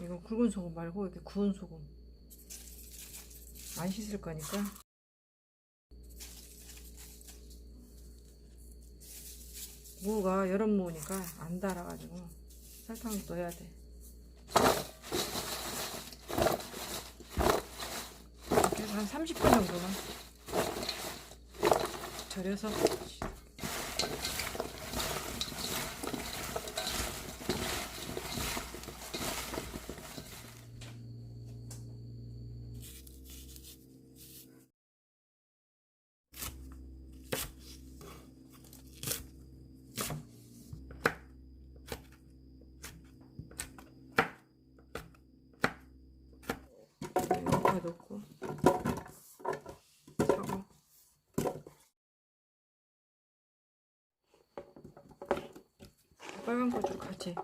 이거 굵은 소금 말고 이렇게 구운 소금. 안 씻을 거니까. 무가 여름 무니까 안 달아가지고 설탕도 넣어야 돼. 이렇게 해서 한 30분 정도만 절여서 여기다 넣고 사과 빨간 고추 같이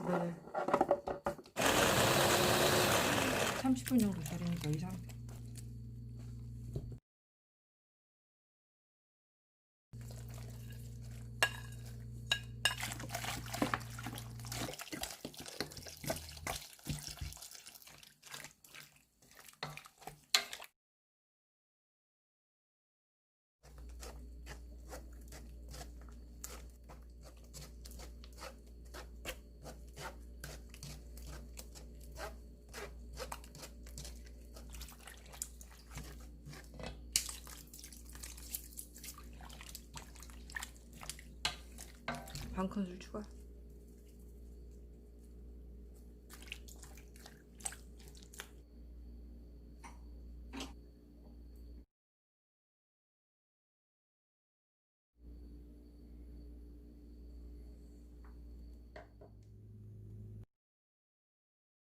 네. 30분 정도 절이니까 이 상태. 반 큰술 추가.